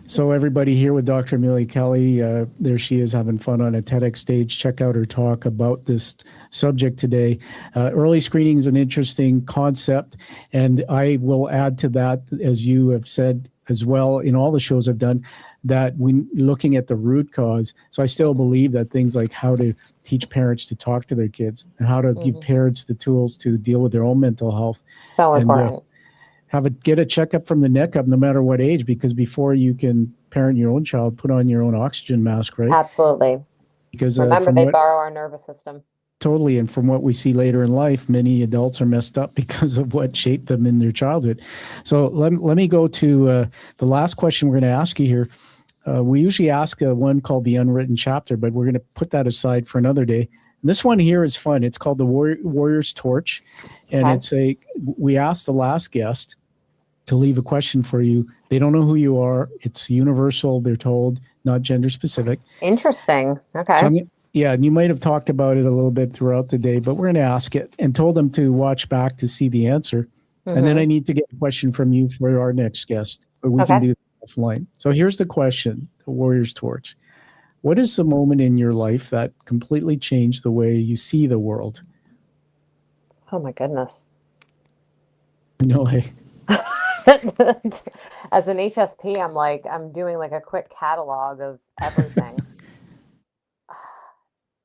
So everybody here with Dr. Amelia Kelley, there she is having fun on a TEDx stage. Check out her talk about this subject today. Early screening is an interesting concept, and I will add to that, as you have said as well in all the shows I've done, that when looking at the root cause. So I still believe that things like how to teach parents to talk to their kids and how to give parents the tools to deal with their own mental health. So important. Get a checkup from the neck up, no matter what age, because before you can parent your own child, put on your own oxygen mask, right? Absolutely. Because remember, they borrow our nervous system. Totally, and from what we see later in life, many adults are messed up because of what shaped them in their childhood. So let me go to the last question we're going to ask you here. We usually ask one called the unwritten chapter, but we're going to put that aside for another day. And this one here is fun. It's called the Warrior's Torch, and we asked the last guest to leave a question for you. They don't know who you are. It's universal, they're told, not gender specific. Interesting. Okay. So and you might have talked about it a little bit throughout the day, but we're going to ask it and told them to watch back to see the answer. And then I need to get a question from you for our next guest, but we can do that offline. So here's the question, the Warrior's Torch. What is the moment in your life that completely changed the way you see the world? Oh my goodness. No way. As an HSP, I'm doing like a quick catalog of everything.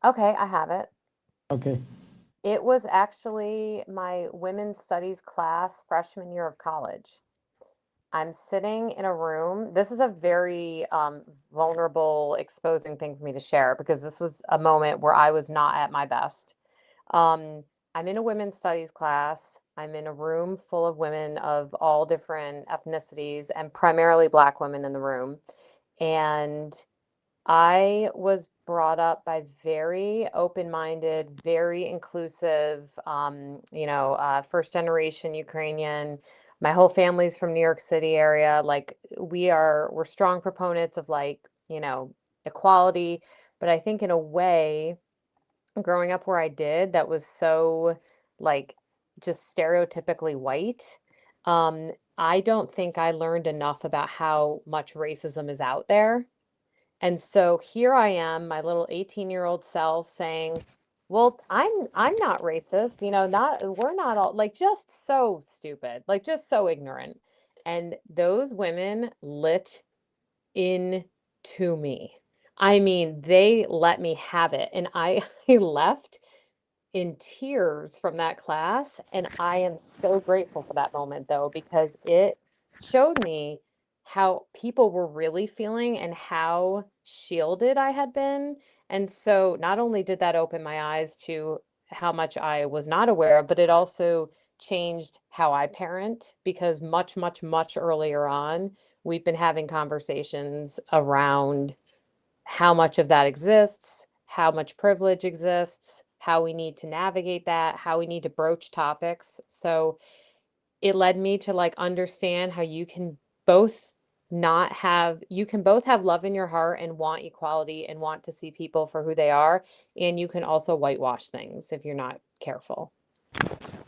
Okay, I have it. Okay. It was actually my women's studies class freshman year of college. I'm sitting in a room. This is a very vulnerable, exposing thing for me to share, because this was a moment where I was not at my best. I'm in a women's studies class. I'm in a room full of women of all different ethnicities and primarily Black women in the room. And I was brought up by very open-minded, very inclusive, first generation Ukrainian. My whole family's from New York City area. Like we're strong proponents of equality. But I think in a way, growing up where I did, that was so like just stereotypically white. I don't think I learned enough about how much racism is out there. And so here I am, my little 18-year-old self saying, well, I'm not racist, we're not all, like, just so stupid, like just so ignorant. And those women lit into me. I mean, they let me have it. And I left in tears from that class. And I am so grateful for that moment, though, because it showed me how people were really feeling and how shielded I had been. And so not only did that open my eyes to how much I was not aware of, but it also changed how I parent, because much, much, much earlier on, we've been having conversations around how much of that exists, how much privilege exists, how we need to navigate that, how we need to broach topics. So it led me to understand how you can both have love in your heart and want equality and want to see people for who they are. And you can also whitewash things if you're not careful.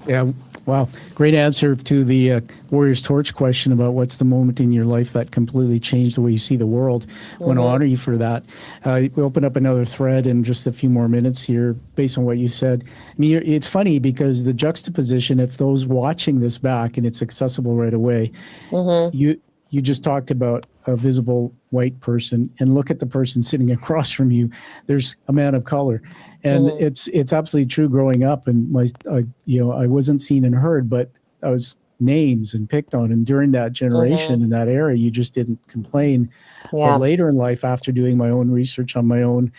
Yeah. Wow. Great answer to the Warrior's Torch question about what's the moment in your life that completely changed the way you see the world. I want to honor you for that. We'll open up another thread in just a few more minutes here based on what you said. I mean, it's funny because the juxtaposition, if those watching this back and it's accessible right away, you just talked about a visible white person, and look at the person sitting across from you. There's a man of color, and it's absolutely true. Growing up, and I wasn't seen and heard, but I was names and picked on. And during that generation, in that era, you just didn't complain. Yeah. But later in life, after doing my own research on my own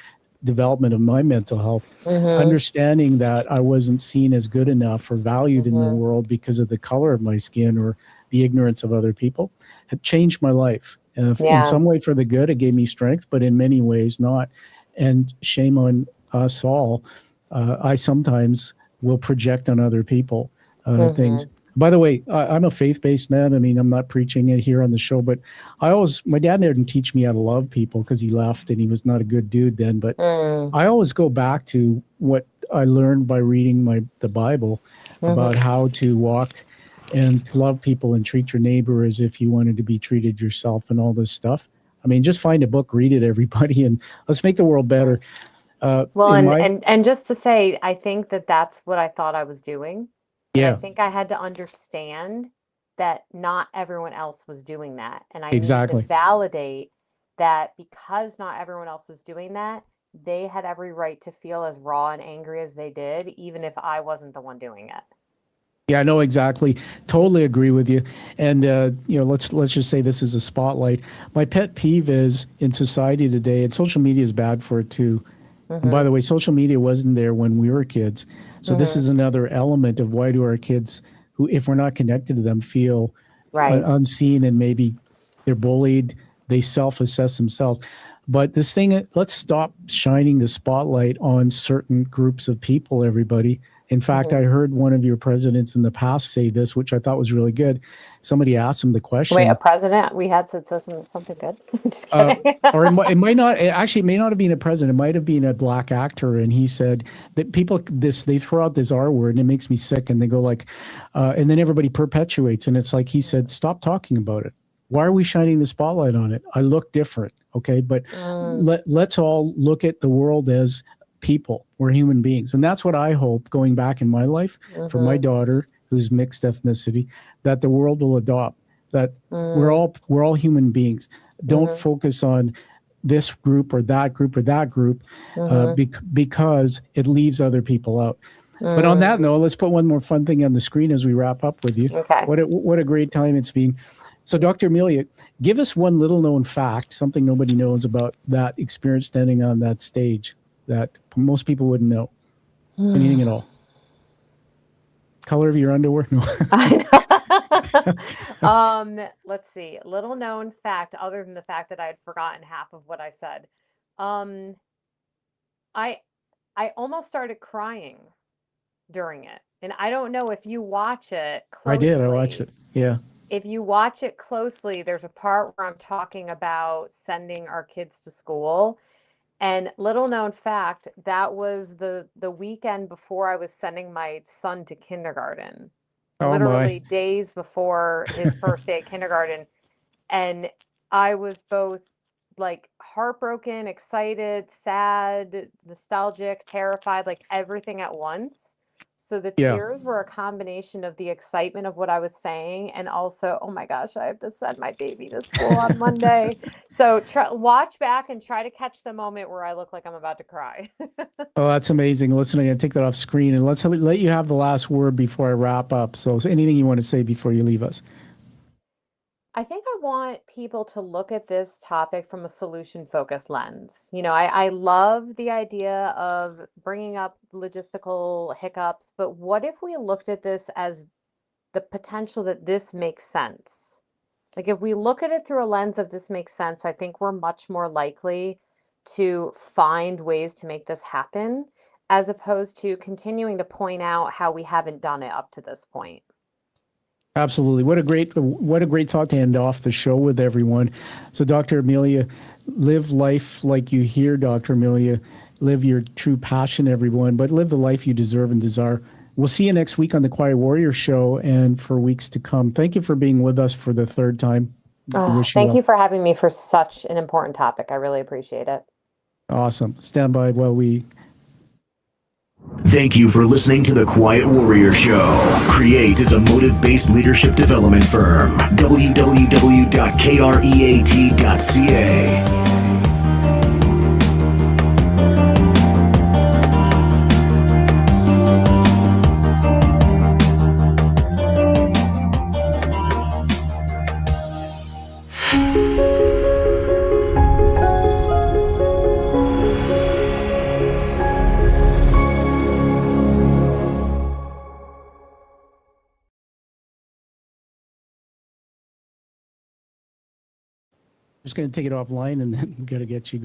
development of my mental health, understanding that I wasn't seen as good enough or valued in the world because of the color of my skin or the ignorance of other people, had changed my life. In some way for the good, it gave me strength, but in many ways not. And shame on us all. I sometimes will project on other people things. By the way, I'm a faith-based man. I mean, I'm not preaching it here on the show, but my dad didn't teach me how to love people because he left and he was not a good dude then. But I always go back to what I learned by reading the Bible about how to walk and to love people and treat your neighbor as if you wanted to be treated yourself and all this stuff. I mean, just find a book, read it, everybody, and let's make the world better. Well, and just to say, I think that's what I thought I was doing. Yeah. I think I had to understand that not everyone else was doing that. And I need Exactly. to validate that because not everyone else was doing that, they had every right to feel as raw and angry as they did, even if I wasn't the one doing it. Yeah, no, exactly. Totally agree with you. And, let's just say this is a spotlight. My pet peeve is in society today, and social media is bad for it too. And by the way, social media wasn't there when we were kids. So this is another element of why do our kids, who, if we're not connected to them, feel unseen, and maybe they're bullied, they self-assess themselves. But this thing, let's stop shining the spotlight on certain groups of people, everybody. In fact, I heard one of your presidents in the past say this, which I thought was really good. Somebody asked him the question. Wait, a president we had said something good? Just kidding. Or it might not, actually, it may not have been a president. It might have been a black actor. And he said that they throw out this R word and it makes me sick. And they go like, and then everybody perpetuates. And it's like he said, stop talking about it. Why are we shining the spotlight on it? I look different. Okay. But let's all look at the world as people. We're human beings. And that's what I hope, going back in my life, for my daughter, who's mixed ethnicity, that the world will adopt, that we're all human beings. Don't focus on this group or that group or that group because it leaves other people out. But on that note, let's put one more fun thing on the screen as we wrap up with you. Okay. What a great time it's been. So, Dr. Amelia, give us one little known fact, something nobody knows about that experience standing on that stage that most people wouldn't know. Anything at all. Color of your underwear? No. Let's see. Little known fact, other than the fact that I had forgotten half of what I said. I almost started crying during it. And I don't know if you watch it closely. I did. I watched it. Yeah. If you watch it closely, there's a part where I'm talking about sending our kids to school. And little known fact, that was the weekend before I was sending my son to kindergarten. Literally days before his first day at kindergarten. And I was both like heartbroken, excited, sad, nostalgic, terrified, like everything at once. So the tears were a combination of the excitement of what I was saying and also, oh my gosh, I have to send my baby to school on Monday. So watch back and try to catch the moment where I look like I'm about to cry. Oh, that's amazing. Listen, I'm going to take that off screen and let's let you have the last word before I wrap up. So anything you want to say before you leave us? I think I want people to look at this topic from a solution-focused lens. You know, I love the idea of bringing up logistical hiccups, but what if we looked at this as the potential that this makes sense? Like if we look at it through a lens of this makes sense, I think we're much more likely to find ways to make this happen, as opposed to continuing to point out how we haven't done it up to this point. Absolutely. What a great thought to end off the show with, everyone. So, Dr. Amelia, live life like you hear, Dr. Amelia. Live your true passion, everyone, but live the life you deserve and desire. We'll see you next week on the Quiet Warrior Show and for weeks to come. Thank you for being with us for the third time. Thank you for having me for such an important topic. I really appreciate it. Awesome. Stand by while we... Thank you for listening to The Quiet Warrior Show. Create is a motive-based leadership development firm. www.kreat.ca. Just going to take it offline, and then we got to get you going.